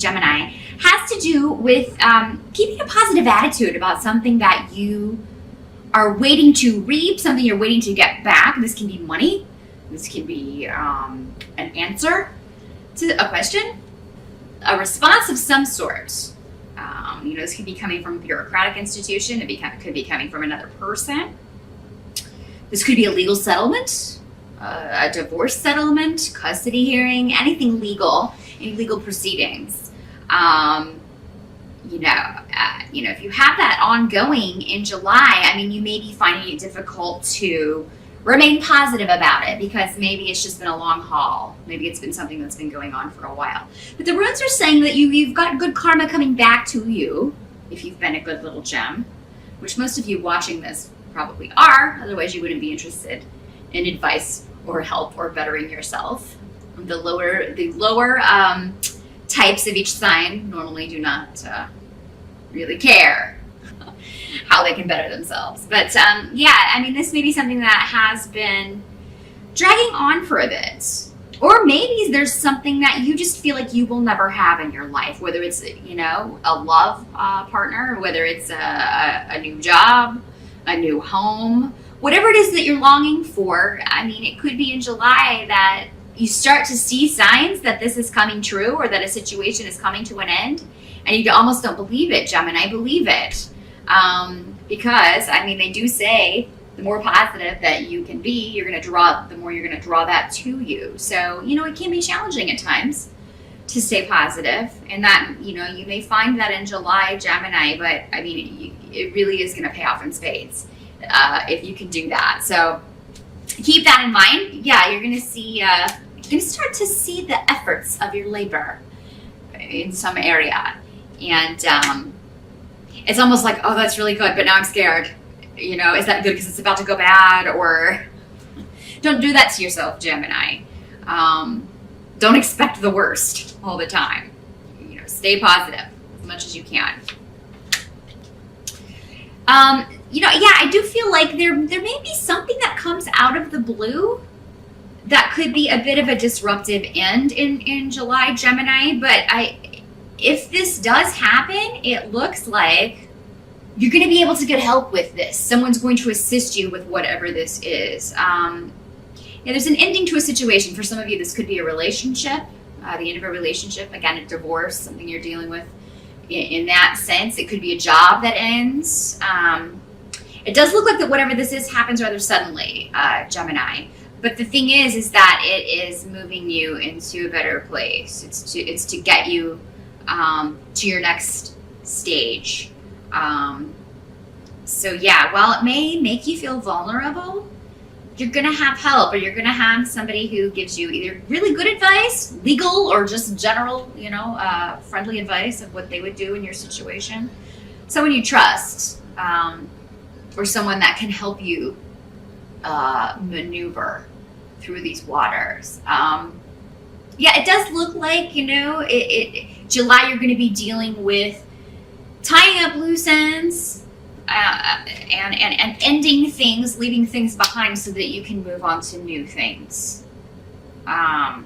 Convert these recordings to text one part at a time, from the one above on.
Gemini, has to do with keeping a positive attitude about something that you are waiting to reap, something you're waiting to get back. This can be money. This can be an answer to a question, a response of some sort. This could be coming from a bureaucratic institution. It could be coming from another person. This could be a legal settlement, a divorce settlement, custody hearing, anything legal, any legal proceedings. If you have that ongoing in July, you may be finding it difficult to remain positive about it because maybe it's just been a long haul. Maybe it's been something that's been going on for a while. But the runes are saying that you've got good karma coming back to you if you've been a good little gem, which most of you watching this probably are. Otherwise, you wouldn't be interested in advice or help or bettering yourself. The lower types of each sign normally do not really care how they can better themselves. But this may be something that has been dragging on for a bit. Or maybe there's something that you just feel like you will never have in your life, whether it's, a love partner, whether it's a new job, a new home, whatever it is that you're longing for. It could be in July that you start to see signs that this is coming true or that a situation is coming to an end, and you almost don't believe it, Gemini. Believe it. Because they do say the more positive that you can be, the more you're going to draw that to you. So, it can be challenging at times to stay positive, and that, you may find that in July, Gemini, but it really is going to pay off in spades if you can do that. So keep that in mind. Yeah, you're going to see, you're going to start to see the efforts of your labor in some area. And it's almost like, oh, that's really good, but now I'm scared. Is that good because it's about to go bad? Or don't do that to yourself, Gemini. Don't expect the worst all the time. Stay positive as much as you can. I do feel like there may be something that comes out of the blue that could be a bit of a disruptive end in July, Gemini. But if this does happen, it looks like you're going to be able to get help with this. Someone's going to assist you with whatever this is. There's an ending to a situation. For some of you, this could be a relationship, the end of a relationship, again, a divorce, something you're dealing with in that sense. It could be a job that ends. It does look like that whatever this is happens rather suddenly, Gemini. But the thing is that it is moving you into a better place. It's to get you to your next stage. While it may make you feel vulnerable, you're going to have help, or you're going to have somebody who gives you either really good advice, legal, or just general, friendly advice of what they would do in your situation. Someone you trust, or someone that can help you maneuver through these waters. It does look like, July you're going to be dealing with tying up loose ends, and ending things, leaving things behind so that you can move on to new things. And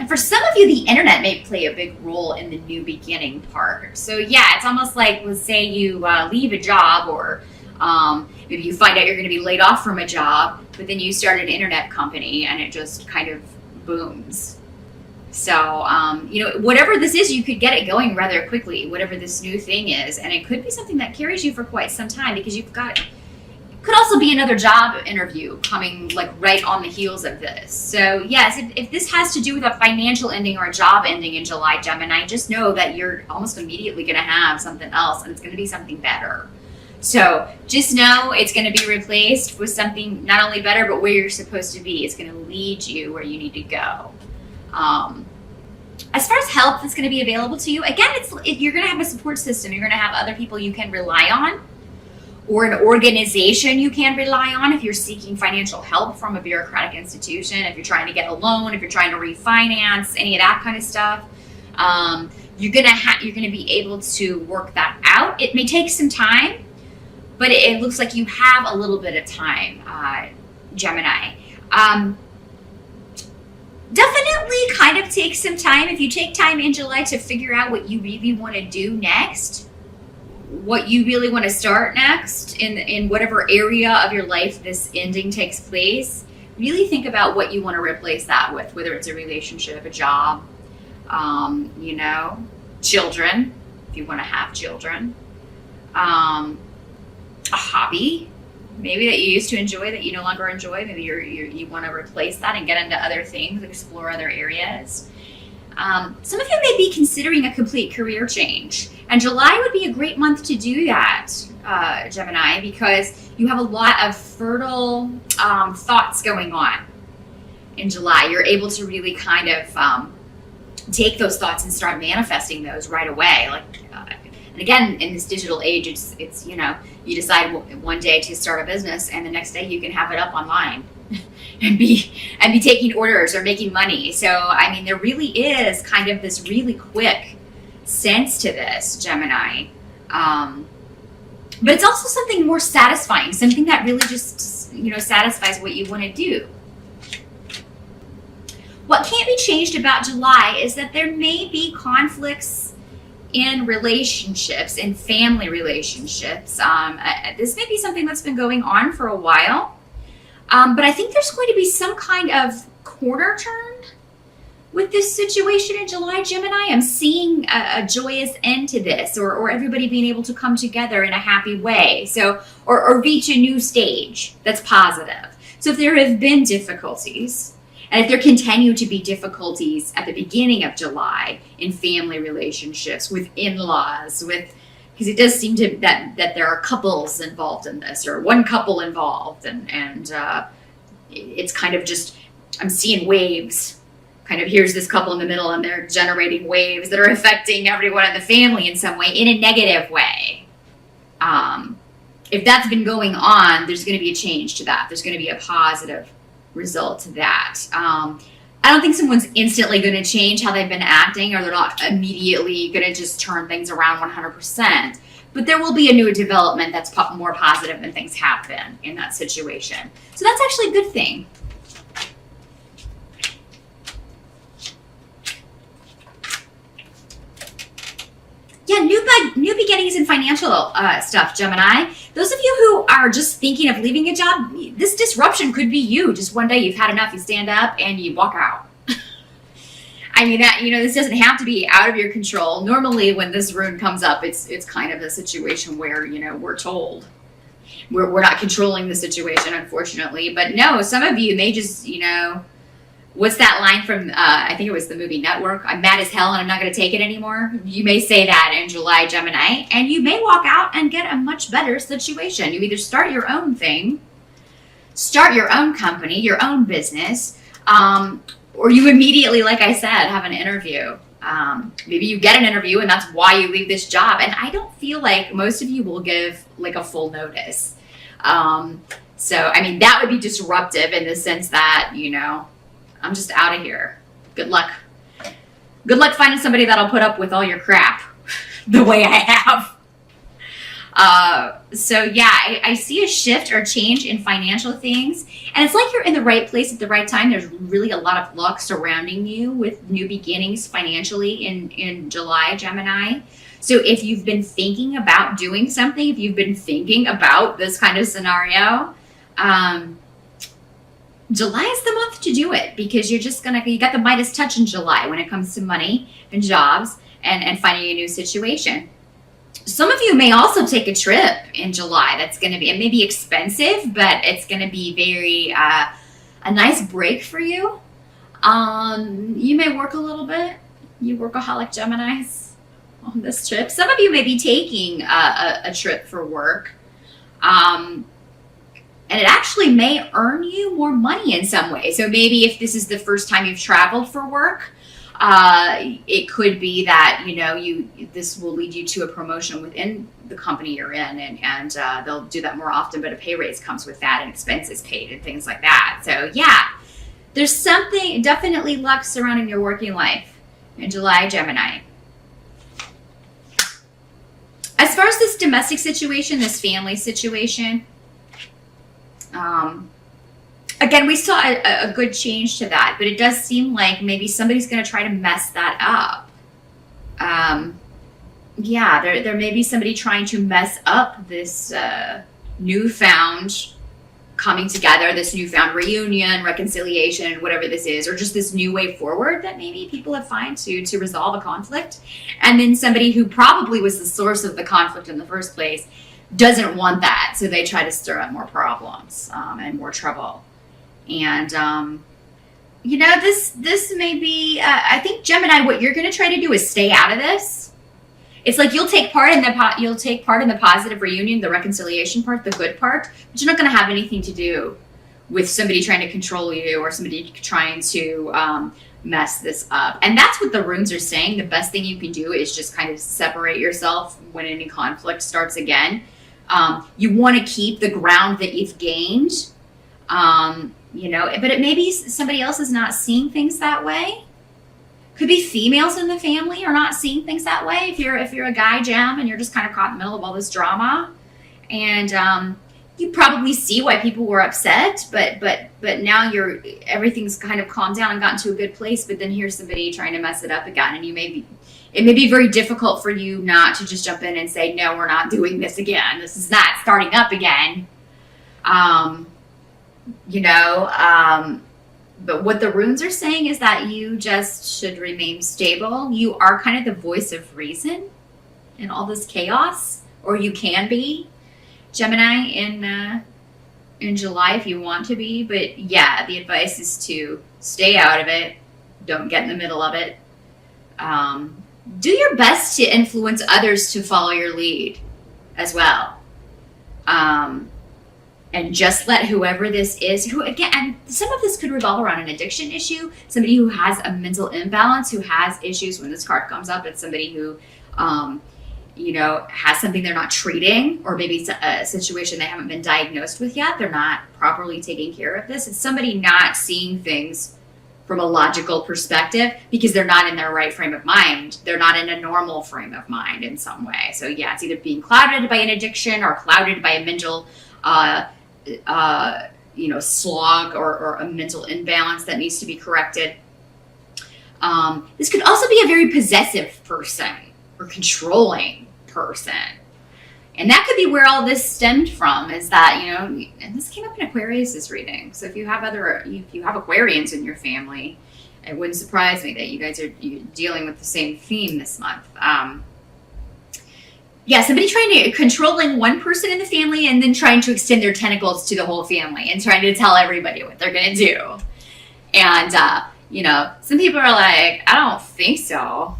for some of you, the internet may play a big role in the new beginning part. So it's almost like, let's say you leave a job, or maybe you find out you're going to be laid off from a job, but then you start an internet company and it just kind of booms. So, whatever this is, you could get it going rather quickly, whatever this new thing is. And it could be something that carries you for quite some time, because it could also be another job interview coming like right on the heels of this. So yes, if this has to do with a financial ending or a job ending in July, Gemini, just know that you're almost immediately going to have something else, and it's going to be something better. So just know it's going to be replaced with something not only better, but where you're supposed to be. It's going to lead you where you need to go. As far as help that's going to be available to you, again, you're going to have a support system. You're going to have other people you can rely on, or an organization you can rely on if you're seeking financial help from a bureaucratic institution, if you're trying to get a loan, if you're trying to refinance, any of that kind of stuff. You're going to be able to work that out. It may take some time, but it looks like you have a little bit of time, Gemini. Definitely kind of take some time. If you take time in July to figure out what you really want to do next, what you really want to start next in whatever area of your life this ending takes place, really think about what you want to replace that with, whether it's a relationship, a job, you know, children, if you want to have children, a hobby, maybe that you used to enjoy that you no longer enjoy. Maybe you want to replace that and get into other things, explore other areas. Some of you may be considering a complete career change, and July would be a great month to do that, Gemini, because you have a lot of fertile thoughts going on in July. You're able to really kind of take those thoughts and start manifesting those right away. And again, in this digital age, it's you know, you decide one day to start a business, and the next day you can have it up online. and be taking orders or making money. So, I mean, there really is kind of this really quick sense to this, Gemini. But it's also something more satisfying, something that really just, you know, satisfies what you want to do. What can't be changed about July is that there may be conflicts in relationships, in family relationships. This may be something that's been going on for a while. But I think there's going to be some kind of corner turn with this situation in July, Gemini. I'm seeing a joyous end to this, or everybody being able to come together in a happy way. So, or reach a new stage that's positive. So if there have been difficulties, and if there continue to be difficulties at the beginning of July in family relationships, with in-laws, because it does seem to that there are couples involved in this, or one couple involved, and it's kind of just, I'm seeing waves. Kind of, here's this couple in the middle, and they're generating waves that are affecting everyone in the family in some way, in a negative way. If that's been going on, there's going to be a change to that. There's going to be a positive result to that. I don't think someone's instantly going to change how they've been acting, or they're not immediately going to just turn things around 100%. But there will be a new development that's more positive than things have been in that situation. So that's actually a good thing. Yeah, new beginnings in financial stuff, Gemini. Those of you who are just thinking of leaving a job, this disruption could be you. Just one day you've had enough, you stand up and you walk out. I mean, that, you know, this doesn't have to be out of your control. Normally when this rune comes up, it's kind of a situation where, you know, we're told. We're not controlling the situation, unfortunately. But no, some of you may just, you know, what's that line from, I think it was the movie Network? I'm mad as hell and I'm not going to take it anymore. You may say that in July, Gemini, and you may walk out and get a much better situation. You either start your own thing, start your own company, your own business, or you immediately, like I said, have an interview. Maybe you get an interview and that's why you leave this job. And I don't feel like most of you will give like a full notice. So, I mean, that would be disruptive in the sense that, you know, I'm just out of here. Good luck. Good luck finding somebody that'll put up with all your crap the way I have. So yeah, I see a shift or change in financial things. And it's like you're in the right place at the right time. There's really a lot of luck surrounding you with new beginnings financially in July, Gemini. So if you've been thinking about doing something, if you've been thinking about this kind of scenario, July is the month to do it, because you got the Midas touch in July when it comes to money and jobs and finding a new situation. Some of you may also take a trip in July. That's going to be, it may be expensive, but it's going to be very, a nice break for you. You may work a little bit. You workaholic Geminis on this trip. Some of you may be taking a trip for work. And it actually may earn you more money in some way. So maybe if this is the first time you've traveled for work, it could be that, you know, this will lead you to a promotion within the company you're in, and they'll do that more often, but a pay raise comes with that and expenses paid and things like that. So yeah, there's something, definitely luck surrounding your working life in July, Gemini. As far as this domestic situation, this family situation, again, we saw a good change to that, but it does seem like maybe somebody's going to try to mess that up. Yeah, there may be somebody trying to mess up this newfound coming together, this newfound reunion, reconciliation, whatever this is, or just this new way forward that maybe people have found to resolve a conflict. And then somebody who probably was the source of the conflict in the first place doesn't want that, so they try to stir up more problems and more trouble. And you know, this may be I think, Gemini, what you're going to try to do is stay out of this. It's like you'll take part in the positive reunion, the reconciliation part, the good part, but you're not going to have anything to do with somebody trying to control you or somebody trying to mess this up. And that's what the runes are saying. The best thing you can do is just kind of separate yourself when any conflict starts again. You want to keep the ground that you've gained, you know, but it maybe somebody else is not seeing things that way. Could be females in the family are not seeing things that way. If you're a guy, Gem, and you're just kind of caught in the middle of all this drama, and you probably see why people were upset, but now everything's kind of calmed down and gotten to a good place. But then here's somebody trying to mess it up again, and it may be very difficult for you not to just jump in and say, no, we're not doing this again. This is not starting up again. You know. But what the runes are saying is that you just should remain stable. You are kind of the voice of reason in all this chaos, or you can be, Gemini, in July if you want to be. But yeah, the advice is to stay out of it. Don't get in the middle of it. Do your best to influence others to follow your lead as well. And just let whoever this is, who again, and some of this could revolve around an addiction issue, somebody who has a mental imbalance, who has issues. When this card comes up, it's somebody who, you know, has something they're not treating, or maybe it's a situation they haven't been diagnosed with yet. They're not properly taking care of this. It's somebody not seeing things from a logical perspective because they're not in their right frame of mind. They're not in a normal frame of mind in some way. So yeah, it's either being clouded by an addiction or clouded by a mental you know, slog or a mental imbalance that needs to be corrected. This could also be a very possessive person or controlling person. And that could be where all this stemmed from, is that, you know, and this came up in Aquarius's reading. So if you have Aquarians in your family, it wouldn't surprise me that you guys are dealing with the same theme this month. Yeah, somebody controlling one person in the family and then trying to extend their tentacles to the whole family and trying to tell everybody what they're going to do. And, you know, some people are like, I don't think so.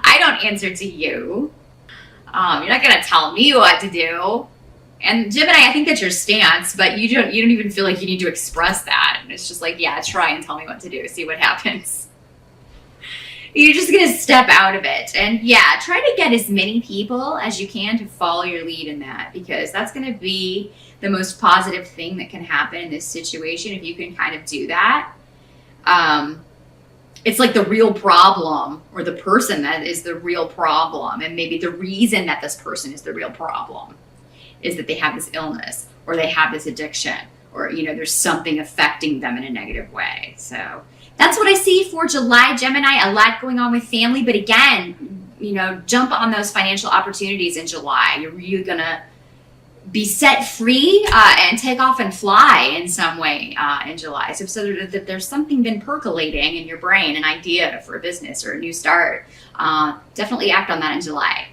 I don't answer to you. You're not going to tell me what to do. And Gemini, I think that's your stance, but you don't even feel like you need to express that. It's just like, yeah, try and tell me what to do. See what happens. You're just going to step out of it. And yeah, try to get as many people as you can to follow your lead in that, because that's going to be the most positive thing that can happen in this situation if you can kind of do that. It's like the real problem, or the person that is the real problem. And maybe the reason that this person is the real problem is that they have this illness, or they have this addiction, or, you know, there's something affecting them in a negative way. So that's what I see for July, Gemini. A lot going on with family. But again, you know, jump on those financial opportunities in July. You're really going to be set free and take off and fly in some way in July. So that there's something been percolating in your brain, an idea for a business or a new start. Definitely act on that in July.